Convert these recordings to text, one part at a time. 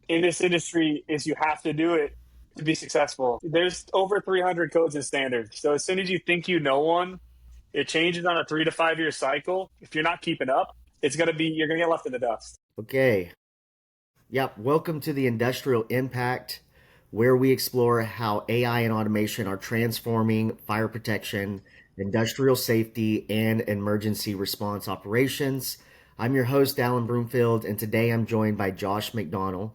in this industry is you have to do it to be successful. There's over 300 codes and standards. So as soon as you think you know one, it changes on a 3 to 5 year cycle. If you're not keeping up, you're gonna get left in the dust. Okay. Yep. Welcome to the Industrial Impact, where we explore how AI and automation are transforming fire protection, industrial safety, and emergency response operations. I'm your host, Alan Broomfield, and today I'm joined by Josh McDonald,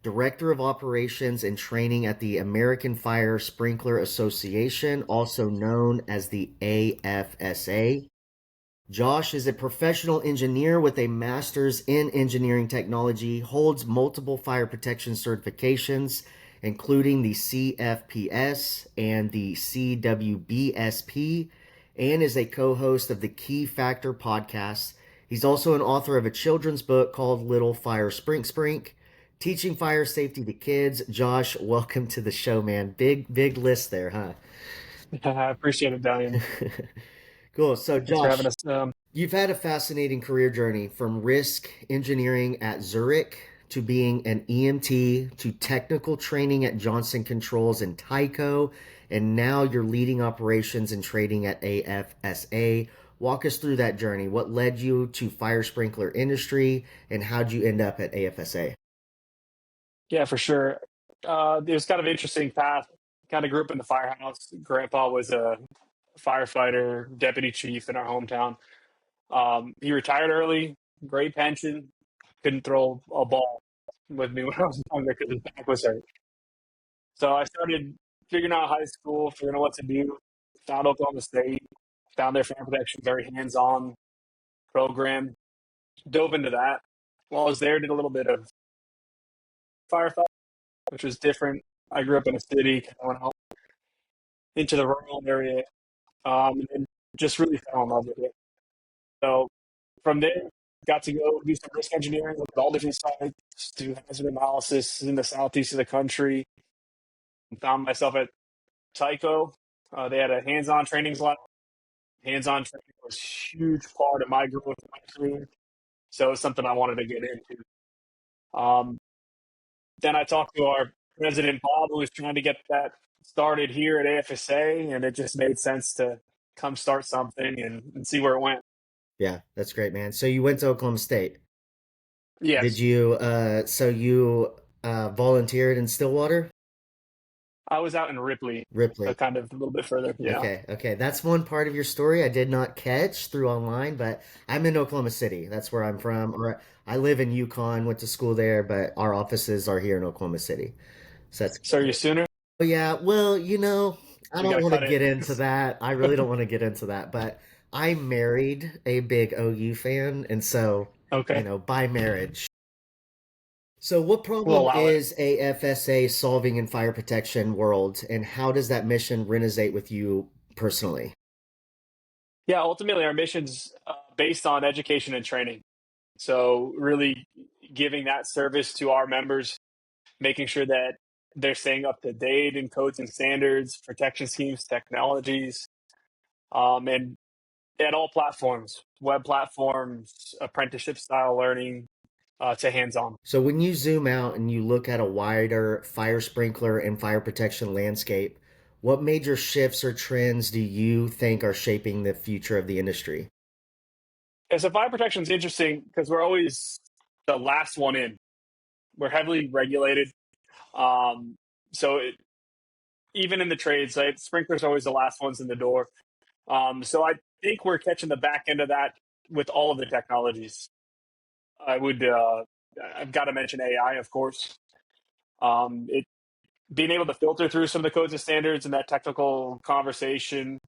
Director of Operations and Training at the American Fire Sprinkler Association, also known as the AFSA. Josh is a professional engineer with a master's in engineering technology, holds multiple fire protection certifications, including the CFPS and the CWBSP, and is a co host of the Key Factor podcast. He's also an author of a children's book called Little Fire Sprink Sprink, teaching fire safety to kids. Josh, welcome to the show, man. Big list there, huh? I appreciate it, Dalian. Cool. So, Thanks for having Josh, us. you've had a fascinating career journey from risk engineering at Zurich to being an EMT to technical training at Johnson Controls and Tyco, and now you're leading operations and trading at AFSA. Walk us through that journey. What led you to fire sprinkler industry, and how'd you end up at AFSA? Yeah, for sure. It was kind of an interesting path. Kind of grew up in the firehouse. Grandpa was a firefighter, deputy chief in our hometown. He retired early, great pension. Couldn't throw a ball with me when I was younger because his back was hurt. So I started figuring out high school, figuring out what to do. Found Oklahoma State, found their fire protection, very hands-on program. Dove into that. While I was there, did a little bit of firefighting, which was different. I grew up in a city, kind of went out into the rural area, and just really fell in love with it. So from there, got to go do some risk engineering, look at all different sites, do hazard analysis in the southeast of the country. Found myself at Tyco. They had a hands-on training lab. Hands-on training was a huge part of my growth in my career. So it's something I wanted to get into. Um, then I talked to our president, Bob, who was trying to get that started here at AFSA, and it just made sense to come start something and see where it went. Yeah, that's great, man. So you went to Oklahoma State. Did Yes, you, so you volunteered in Stillwater? I was out in Ripley, so Ripley. kind of a little bit further. Yeah. Okay. That's one part of your story I did not catch through online, but I'm in Oklahoma City. That's where I'm from. Or I live in Yukon, went to school there, but our offices are here in Oklahoma City. So that's So are you sooner? oh, yeah. Well, I We don't got to want to cut it. get into that. I really don't want to get into that, but I married a big OU fan, and so, Okay, by marriage. So, what we'll problem allow it. is AFSA solving in fire protection world, and how does that mission resonate with you personally? Yeah, ultimately, our mission's based on education and training. So really giving that service to our members, making sure that they're staying up to date in codes and standards, protection schemes, technologies, and at all platforms, web platforms, apprenticeship style learning, to hands on. So, when you zoom out and you look at a wider fire sprinkler and fire protection landscape, what major shifts or trends do you think are shaping the future of the industry? And so fire protection is interesting because we're always the last one in. We're heavily regulated. Um, so it, even in the trades, right, sprinklers are always the last ones in the door. So I think we're catching the back end of that with all of the technologies. I would, I've got to mention AI, of course. It being able to filter through some of the codes and standards and that technical conversation,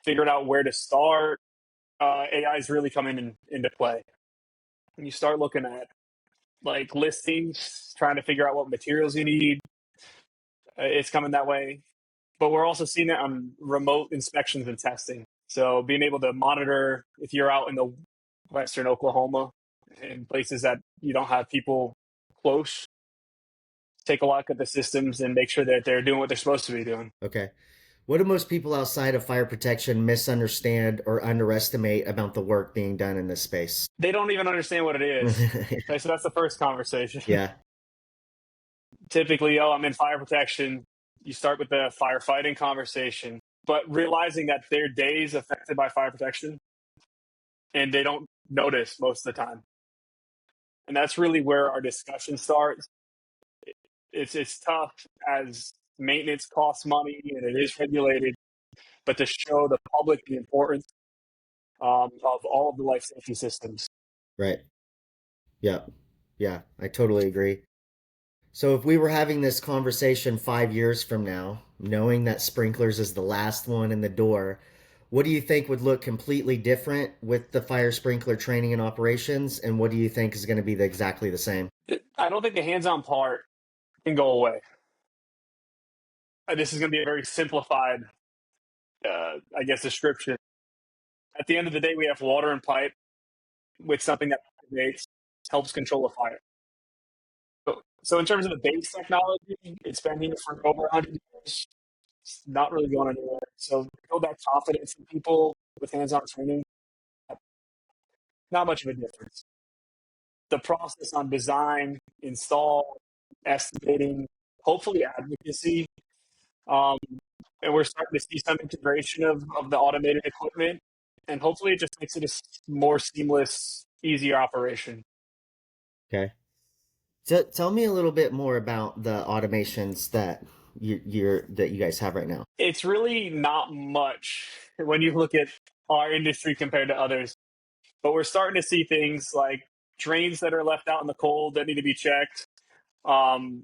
figuring out where to start. AI is really coming into play. When you start looking at like listings, trying to figure out what materials you need, it's coming that way. But we're also seeing it on remote inspections and testing. So being able to monitor if you're out in the western Oklahoma in places that you don't have people close, take a look at the systems and make sure that they're doing what they're supposed to be doing. Okay. What do most people outside of fire protection misunderstand or underestimate about the work being done in this space? They don't even understand what it is. Okay, so that's the first conversation. Yeah. typically, oh, I'm in fire protection. You start with the firefighting conversation, but realizing that their day is affected by fire protection and they don't notice most of the time. And that's really where our discussion starts. It's tough as maintenance costs money and it is regulated, but to show the public the importance of all of the life safety systems. Right. Yeah. Yeah. I totally agree. So if we were having this conversation 5 years from now, knowing that sprinklers is the last one in the door, what do you think would look completely different with the fire sprinkler training and operations? And what do you think is going to be exactly the same? I don't think the hands-on part can go away. This is going to be a very simplified, I guess, description. At the end of the day, we have water and pipe with something that activates, helps control a fire. So in terms of the base technology, it's been here for over 100 years. It's not really going anywhere. So build that confidence in people with hands-on training, not much of a difference. The process on design, install, estimating, hopefully advocacy, um, and we're starting to see some integration of the automated equipment, and hopefully it just makes it a more seamless, easier operation. Okay. So tell me a little bit more about the automations that that you guys have right now. It's really not much when you look at our industry compared to others, but we're starting to see things like drains that are left out in the cold that need to be checked, um,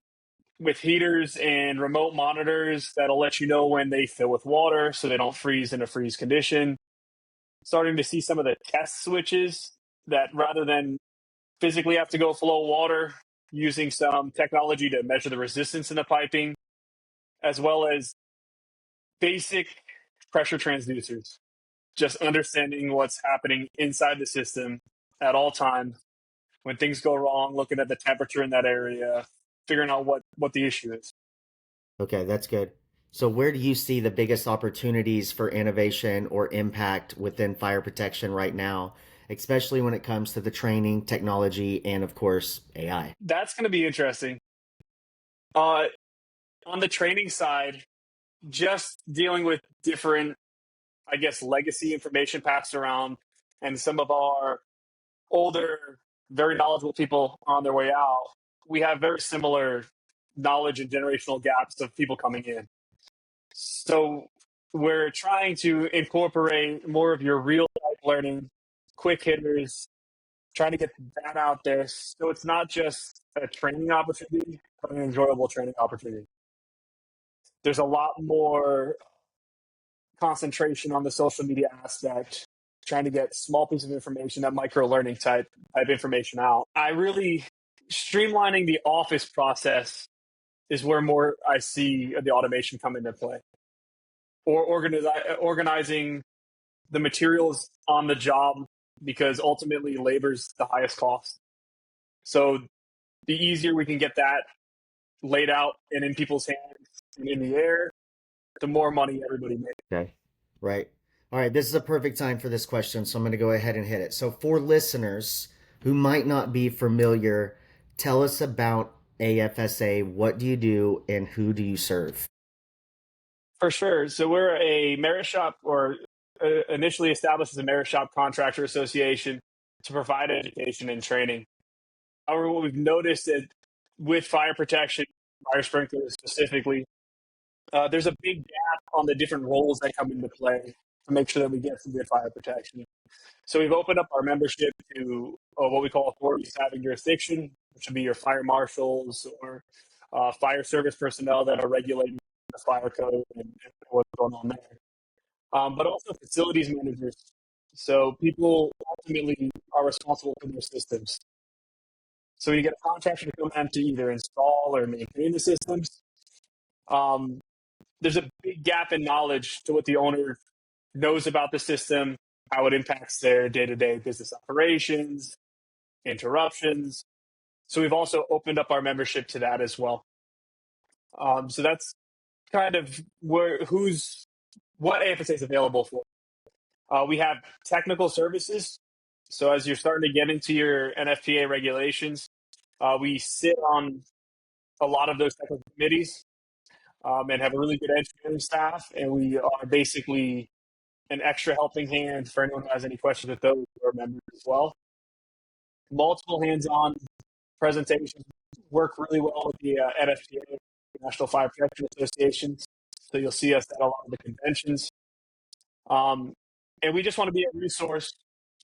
with heaters and remote monitors that'll let you know when they fill with water so they don't freeze in a freeze condition. Starting to see some of the test switches that rather than physically have to go flow water, using some technology to measure the resistance in the piping, as well as basic pressure transducers, just understanding what's happening inside the system at all times. When things go wrong, looking at the temperature in that area, figuring out what the issue is. Okay, that's good. So where do you see the biggest opportunities for innovation or impact within fire protection right now, especially when it comes to the training, technology, and of course, AI? That's going to be interesting. Uh, on the training side, just dealing with different, I guess, legacy information passed around, and some of our older, very knowledgeable people on their way out, we have very similar knowledge and generational gaps of people coming in. So we're trying to incorporate more of your real life learning, quick hitters, trying to get that out there. So it's not just a training opportunity, but an enjoyable training opportunity. There's a lot more concentration on the social media aspect, trying to get small piece of information, that micro learning type information out. I really streamlining the office process is where more I see the automation come into play, or organizing the materials on the job, because ultimately labor's the highest cost. So the easier we can get that laid out and in people's hands and in the air, the more money everybody makes. Okay. Right. All right. This is a perfect time for this question. So I'm going to go ahead and hit it. So, for listeners who might not be familiar, tell us about AFSA. What do you do and who do you serve? For sure. So we're a merit shop, or initially established as a merit shop contractor association to provide education and training. However, what we've noticed is with fire protection, fire sprinklers specifically, there's a big gap on the different roles that come into play to make sure that we get some good fire protection. So we've opened up our membership to what we call authorities having jurisdiction, which would be your fire marshals or fire service personnel that are regulating the fire code and what's going on there. But also facilities managers. So people ultimately are responsible for their systems. So you get a contractor to come in to either install or maintain the systems. Um, there's a big gap in knowledge to what the owner knows about the system, how it impacts their day-to-day business operations, interruptions. So we've also opened up our membership to that as well. So that's kind of what AFSA is available for. We have technical services. So as you're starting to get into your NFPA regulations, we sit on a lot of those technical committees, and have a really good engineering staff. And we are basically an extra helping hand for anyone who has any questions with those who are members as well. Multiple hands-on presentations work really well with the NFPA, National Fire Protection Association. So you'll see us at a lot of the conventions. Um, and we just want to be a resource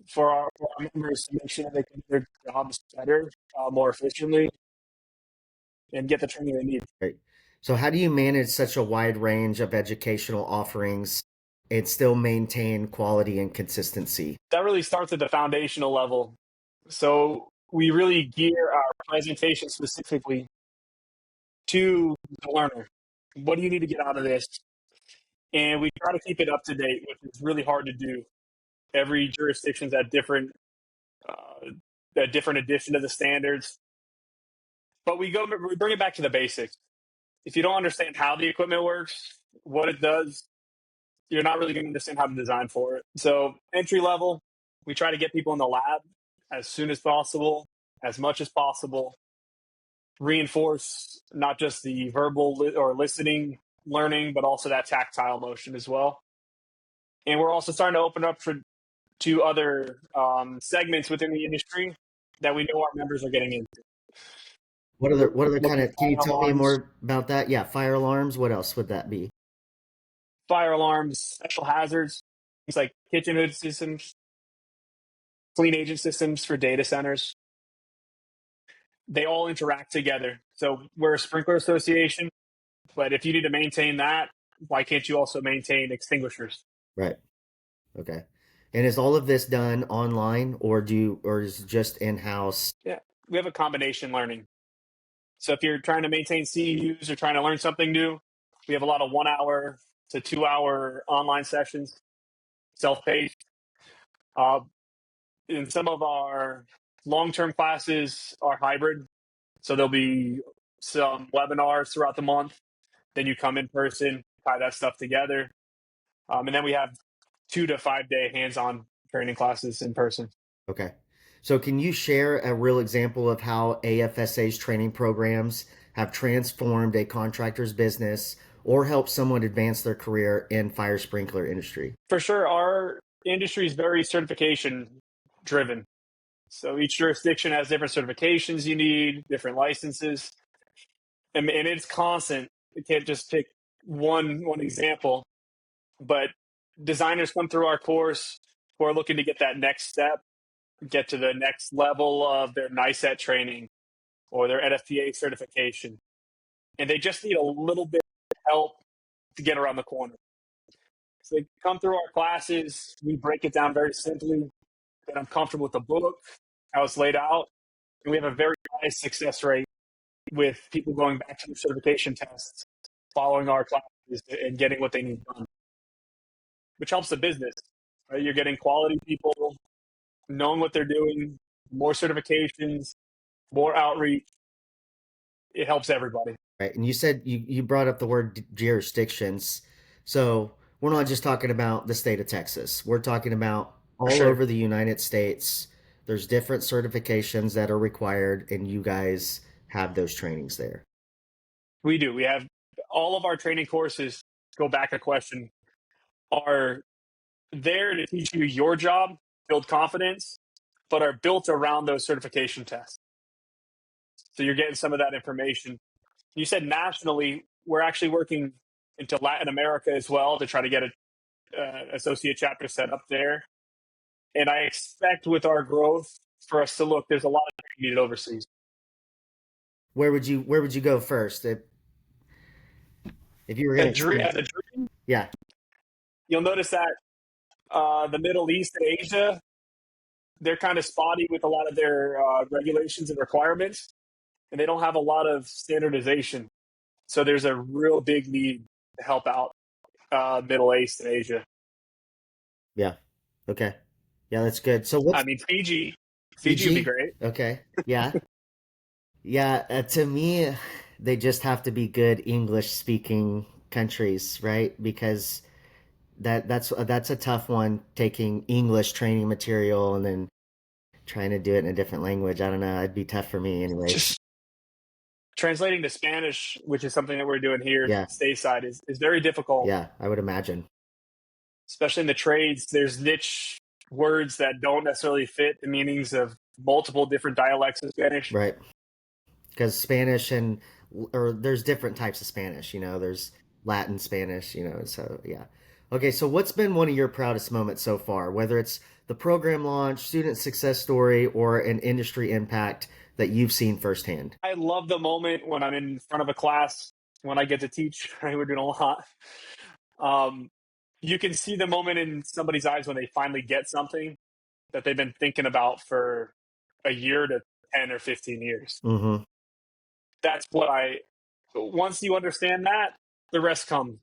for our members to make sure they can do their jobs better, more efficiently, and get the training they need. Right. So how do you manage such a wide range of educational offerings and still maintain quality and consistency? That really starts at the foundational level. So we really gear our presentation specifically to the learner. What do you need to get out of this? And we try to keep it up to date, which is really hard to do. Every jurisdiction's at different edition of the standards, but we bring it back to the basics. If you don't understand how the equipment works, what it does, you're not really going to understand how to design for it. So entry level, we try to get people in the lab as soon as possible, as much as possible. Reinforce not just the verbal or listening learning, but also that tactile motion as well. And we're also starting to open up to other segments within the industry that we know our members are getting into. What other kind Looking of, at can you fire tell me alarms, more about that? Yeah, fire alarms. What else would that be? special hazards, things like kitchen hood systems, clean agent systems for data centers. They all interact together. So we're a sprinkler association, but if you need to maintain that, why can't you also maintain extinguishers? Right. Okay. And is all of this done online or is it just in-house? Yeah, we have a combination learning. So if you're trying to maintain CEUs or trying to learn something new, we have a lot of 1 hour to 2 hour online sessions, self-paced. Uh, and some of our long-term classes are hybrid. So there'll be some webinars throughout the month. Then you come in person, tie that stuff together. And then we have 2 to 5 day hands-on training classes in person. Okay. So can you share a real example of how AFSA's training programs have transformed a contractor's business or helped someone advance their career in fire sprinkler industry? For sure, our industry is very certification driven. So each jurisdiction has different certifications you need, different licenses, and it's constant. You can't just pick one example, but designers come through our course who are looking to get that next step, get to the next level of their NICET training or their NFPA certification, and they just need a little bit of help to get around the corner. So they come through our classes. We break it down very simply, that I'm comfortable with the book, how it's laid out, and we have a very high success rate with people going back to the certification tests, following our classes, and getting what they need done, which helps the business. Right? You're getting quality people, knowing what they're doing, more certifications, more outreach. It helps everybody. Right. And you said you brought up the word jurisdictions. So we're not just talking about the state of Texas. We're talking about For all sure. over the United States. There's different certifications that are required, and you guys have those trainings there. We do. We have all of our training courses, go back a question, are there to teach you your job, build confidence, but are built around those certification tests. So you're getting some of that information. You said nationally, we're actually working into Latin America as well to try to get a associate chapter set up there. And I expect with our growth for us to look, there's a lot of needed overseas. Where would you go first if you were going to As expand? a dream, Yeah. you'll notice that the Middle East and Asia, they're kind of spotty with a lot of their regulations and requirements, and they don't have a lot of standardization. So there's a real big need to help out Middle East and Asia. Yeah. Okay. Yeah, that's good. So I what's mean, Fiji would be Fiji? great. Okay. Yeah. Yeah, to me, they just have to be good English speaking countries, right? Because that's a tough one taking English training material and then trying to do it in a different language. I don't know. It'd be tough for me anyways. Just translating to Spanish, which is something that we're doing here Yeah. stateside, is very difficult, Yeah, I would imagine. especially in the trades. There's niche words that don't necessarily fit the meanings of multiple different dialects of Spanish. Right. Because Spanish or there's different types of Spanish, there's Latin Spanish, so yeah. Okay, so what's been one of your proudest moments so far, whether it's the program launch, student success story, or an industry impact that you've seen firsthand? I love the moment when I'm in front of a class, when I get to teach. Right? We're doing a lot. Um, you can see the moment in somebody's eyes when they finally get something that they've been thinking about for a year to 10 or 15 years. Mm-hmm. That's what once you understand that, the rest comes.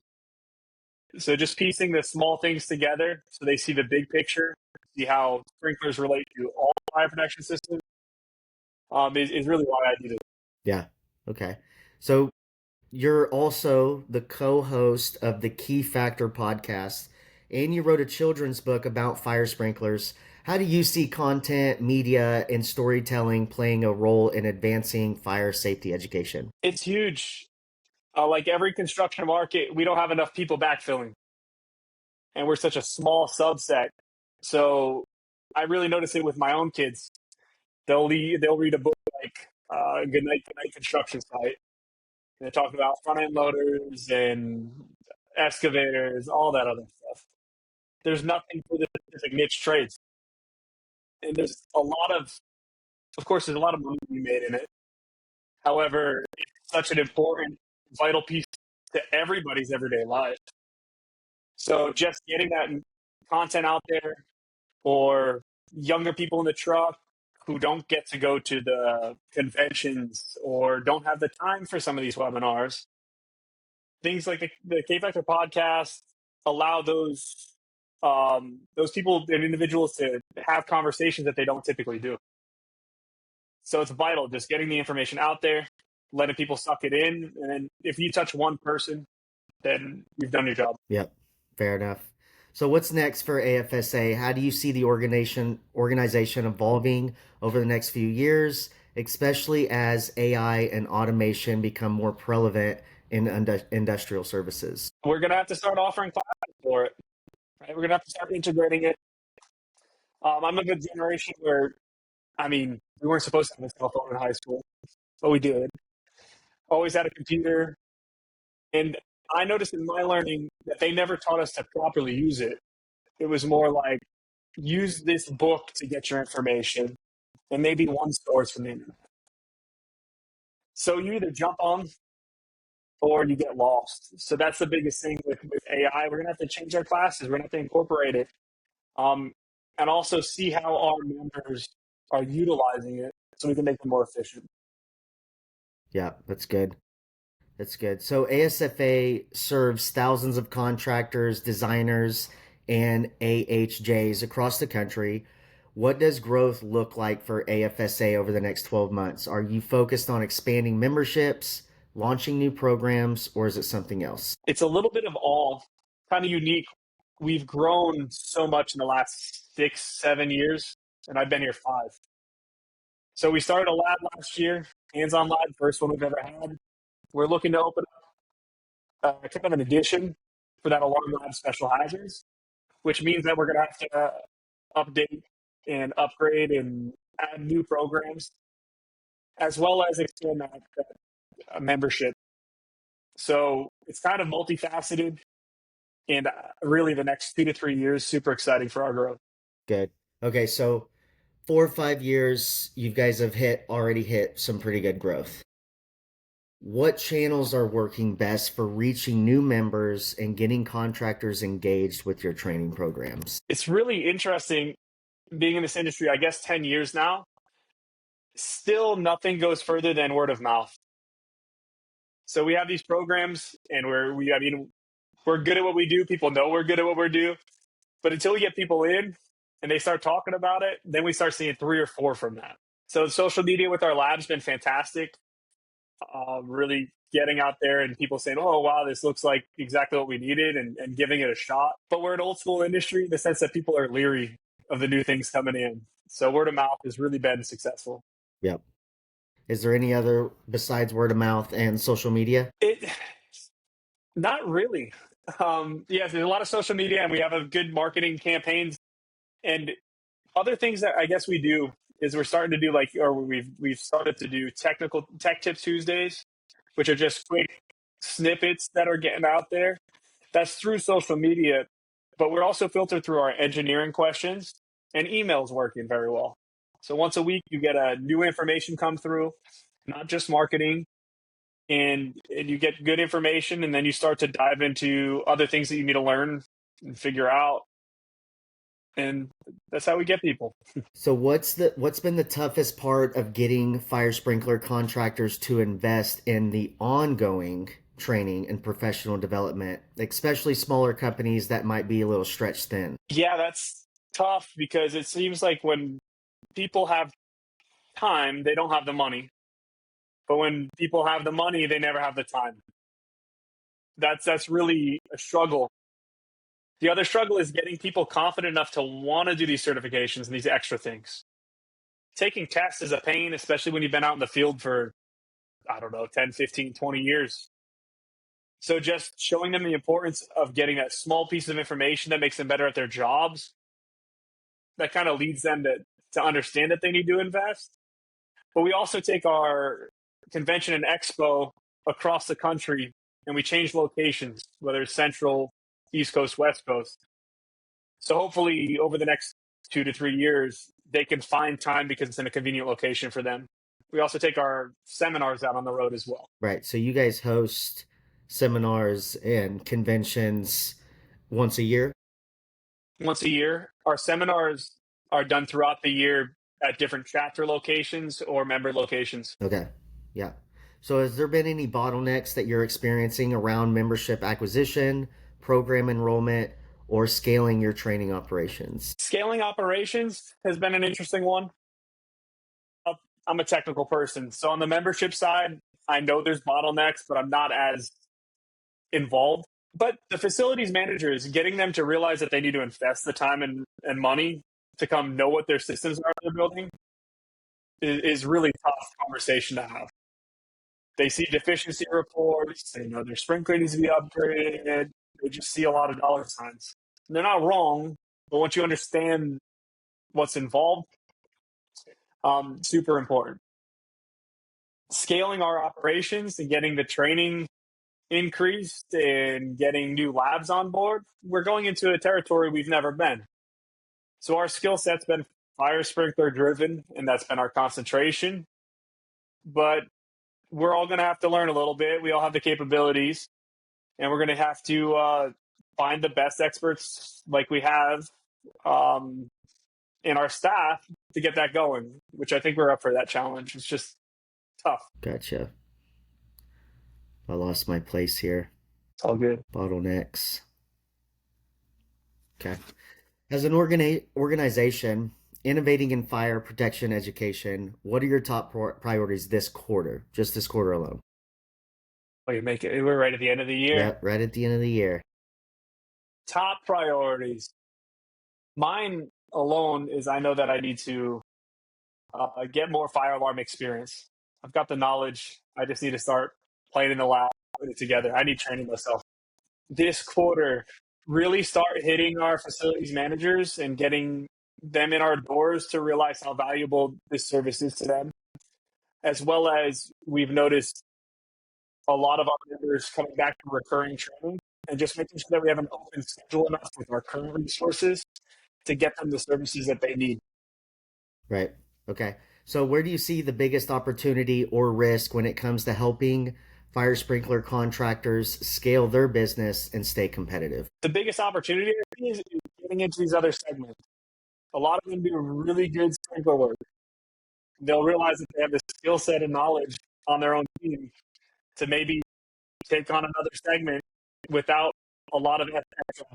So just piecing the small things together so they see the big picture, see how sprinklers relate to all fire protection systems, is really why I do this. Yeah. Okay. So you're also the co-host of the Key Factor podcast, and you wrote a children's book about fire sprinklers. How do you see content, media, and storytelling playing a role in advancing fire safety education? It's huge. Like every construction market, we don't have enough people backfilling, and we're such a small subset. So I really notice it with my own kids. They'll read a book like Good Night Construction Site. And they talk about front end loaders and excavators, all that other stuff. There's nothing for the specific niche trades, and of course, there's a lot of money to be made in it. However, it's such an important, vital piece to everybody's everyday life. So just getting that content out there, or younger people in the truck who don't get to go to the conventions or don't have the time for some of these webinars, things like the K Factor podcast allow those people and individuals to have conversations that they don't typically do. So it's vital just getting the information out there, letting people suck it in, and then if you touch one person, then you've done your job. Yep, fair enough. So what's next for AFSA? How do you see the organization evolving over the next few years, especially as AI and automation become more prevalent in industrial services? We're gonna have to start offering classes for it. Right? We're gonna have to start integrating it. I'm of a generation where, we weren't supposed to have a cell phone in high school, but we did. Always had a computer, and I noticed in my learning that they never taught us to properly use it. It was more like, use this book to get your information, and maybe one source from the internet. So you either jump on or you get lost. So that's the biggest thing with AI. We're gonna have to change our classes. We're gonna have to incorporate it, and also see how our members are utilizing it, so we can make them more efficient. Yeah, that's good. That's good. So ASFA serves thousands of contractors, designers, and AHJs across the country. What does growth look like for AFSA over the next 12 months? Are you focused on expanding memberships, launching new programs, or is it something else? It's a little bit of all, kind of unique. We've grown so much in the last 6-7 years, and I've been here 5. So we started a lab last year, hands-on lab, first one we've ever had. We're looking to open up kind of an addition for that alarm lab special hazards, which means that we're going to have to update and upgrade and add new programs, as well as extend that membership. So it's kind of multifaceted, and really the next 2 to 3 years, super exciting for our growth. Good. Okay, so 4 or 5 years, you guys have already hit some pretty good growth. What channels are working best for reaching new members and getting contractors engaged with your training programs? It's really interesting being in this industry, I guess 10 years now. Still nothing goes further than word of mouth. So we have these programs, and we're good at what we do. People know we're good at what we do. But until we get people in and they start talking about it, then we start seeing 3 or 4 from that. So social media with our lab's been fantastic. Really getting out there and people saying, oh, wow, this looks like exactly what we needed, and giving it a shot. But we're an old school industry in the sense that people are leery of the new things coming in. So word of mouth has really been successful. Yep. Is there any other besides word of mouth and social media? It Not really. Yes, there's a lot of social media, and we have a good marketing campaigns. And other things that I guess we do is we're starting to do we've started to do technical tech tips Tuesdays, which are just quick snippets that are getting out there. That's through social media, but we're also filtered through our engineering questions, and emails working very well. So once a week, you get a new information come through, not just marketing, and you get good information, and then you start to dive into other things that you need to learn and figure out, and that's how we get people. So what's been the toughest part of getting fire sprinkler contractors to invest in the ongoing training and professional development, especially smaller companies that might be a little stretched thin? Yeah, that's tough because it seems like when people have time, they don't have the money. But when people have the money, they never have the time. That's really a struggle. The other struggle is getting people confident enough to want to do these certifications and these extra things. Taking tests is a pain, especially when you've been out in the field for, I don't know, 10, 15, 20 years. So just showing them the importance of getting that small piece of information that makes them better at their jobs, that kind of leads them to understand that they need to invest. But we also take our convention and expo across the country, and we change locations, whether it's Central, East Coast, West Coast. So hopefully over the next 2 to 3 years, they can find time because it's in a convenient location for them. We also take our seminars out on the road as well. Right. So you guys host seminars and conventions once a year? Once a year, our seminars are done throughout the year at different chapter locations or member locations. Okay. Yeah. So has there been any bottlenecks that you're experiencing around membership acquisition, program enrollment, or scaling your training operations? Scaling operations has been an interesting one. I'm a technical person. So on the membership side, I know there's bottlenecks, but I'm not as involved. But the facilities managers, getting them to realize that they need to invest the time and money to come know what their systems are they're building is really tough conversation to have. They see deficiency reports, they know their sprinkler needs to be upgraded, they just see a lot of dollar signs. And they're not wrong, but once you understand what's involved, super important. Scaling our operations and getting the training increased and getting new labs on board, we're going into a territory we've never been. So our skill set's been fire sprinkler driven, and that's been our concentration. But we're all going to have to learn a little bit. We all have the capabilities, and we're going to have to find the best experts like we have in our staff to get that going, which I think we're up for that challenge. It's just tough. Gotcha. I lost my place here. It's all good. Bottlenecks. Okay. As an organization innovating in fire protection education, what are your top priorities this quarter, just this quarter alone? Well, you make it. We're right at the end of the year. Yeah, right at the end of the year. Top priorities. Mine alone is I know that I need to get more fire alarm experience. I've got the knowledge. I just need to start playing in the lab, putting it together. I need training myself. This quarter, really start hitting our facilities managers and getting them in our doors to realize how valuable this service is to them, as well as we've noticed a lot of our members coming back to recurring training and just making sure that we have an open schedule enough with our current resources to get them the services that they need. Right. Okay. So where do you see the biggest opportunity or risk when it comes to helping fire sprinkler contractors scale their business and stay competitive? The biggest opportunity is getting into these other segments. A lot of them do really good sprinkler work. They'll realize that they have the skill set and knowledge on their own team to maybe take on another segment without a lot of extra.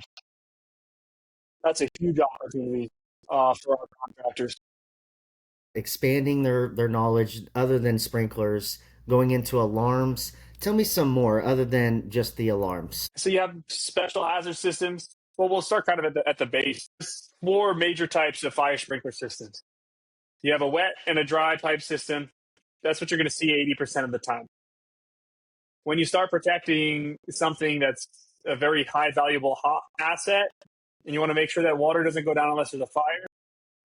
That's a huge opportunity for our contractors. Expanding their knowledge other than sprinklers, going into alarms. Tell me some more other than just the alarms. So you have special hazard systems. Well, we'll start kind of at the base. There's 4 major types of fire sprinkler systems. You have a wet and a dry type system. that's what you're going to see 80% of the time. When you start protecting something that's a very high valuable asset, and you want to make sure that water doesn't go down unless there's a fire,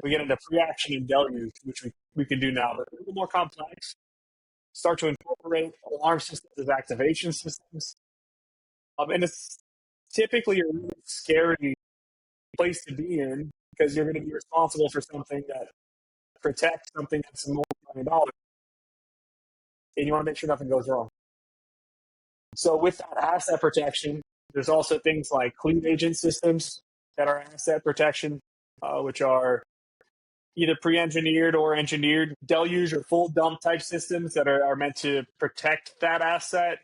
we get into pre-action and deluge, which we can do now, but a little more complex. Start to incorporate alarm systems as activation systems. And it's typically a really scary place to be in because you're going to be responsible for something that protects something that's multi-million-dollar, and you want to make sure nothing goes wrong. So with that asset protection, there's also things like clean agent systems that are asset protection, which are either pre-engineered or engineered deluge or full dump type systems that are meant to protect that asset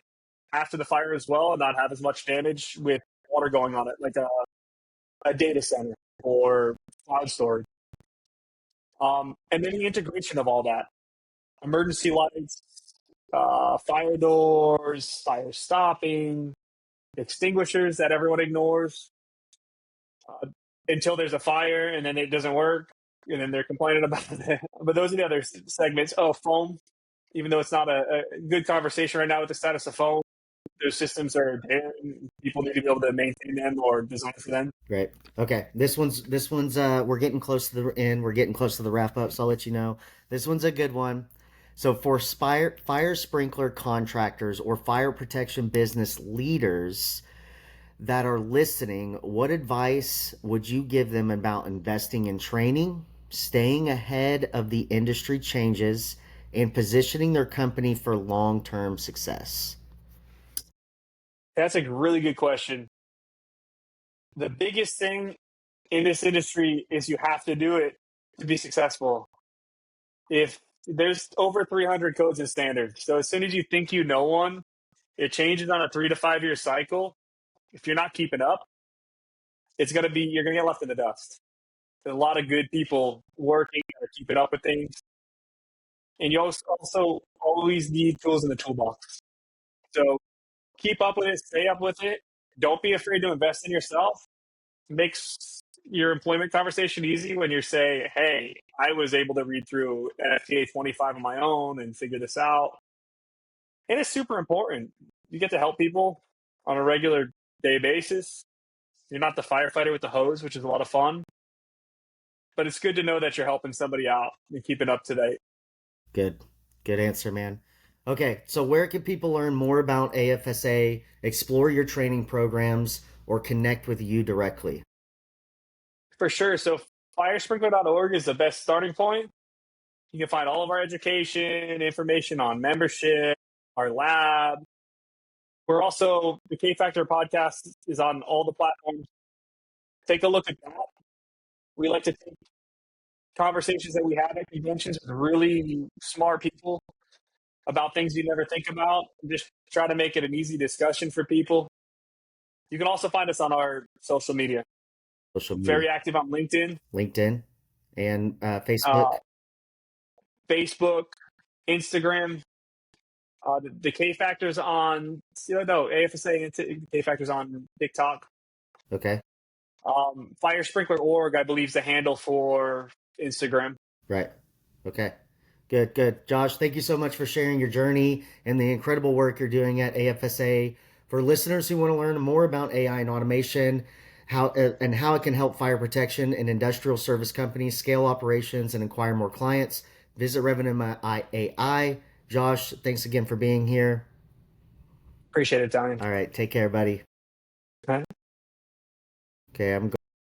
after the fire as well and not have as much damage with water going on it, like a data center or cloud storage. And then the integration of all that. Emergency lights, fire doors, fire stopping, extinguishers that everyone ignores until there's a fire and then it doesn't work and then they're complaining about it. But those are the other segments. Oh, foam. Even though it's not a good conversation right now with the status of foam, those systems are there. And people need to be able to maintain them or design for them. Great. Okay. This one's we're getting close to the end. We're getting close to the wrap up, so I'll let you know. This one's a good one. So for fire sprinkler contractors or fire protection business leaders that are listening, what advice would you give them about investing in training, staying ahead of the industry changes, and positioning their company for long-term success? That's a really good question. The biggest thing in this industry is you have to do it to be successful. If there's over 300 codes and standards, so as soon as you think you know one, it changes on a 3 to 5 year cycle. If you're not keeping up, you're going to get left in the dust. There's a lot of good people working or keeping up with things. And you also always need tools in the toolbox. So keep up with it, stay up with it. Don't be afraid to invest in yourself. It makes your employment conversation easy when you say, hey, I was able to read through NFPA 25 on my own and figure this out. And it's super important. You get to help people on a regular day basis. You're not the firefighter with the hose, which is a lot of fun. But it's good to know that you're helping somebody out and keeping up to date. Good. Good answer, man. Okay, so where can people learn more about AFSA, explore your training programs, or connect with you directly? For sure. So firesprinkler.org is the best starting point. You can find all of our education, information on membership, our lab. We're also, the K Factor podcast is on all the platforms. Take a look at that. We like to take conversations that we have at conventions with really smart people about things you never think about and just try to make it an easy discussion for people. You can also find us on our social media. Social media, Very active on LinkedIn, and uh, Facebook. Facebook, Instagram. The K Factors on, AFSA and K Factors on TikTok. Okay. Fire Sprinkler org, I believe, is the handle for Instagram. Right. Okay. Good, good. Josh, thank you so much for sharing your journey and the incredible work you're doing at AFSA. For listeners who want to learn more about AI and automation, how it can help fire protection and industrial service companies scale operations and acquire more clients, visit Revenue AI. Josh, thanks again for being here. Appreciate it, Donnie. All right, take care, buddy. Okay. Okay, I'm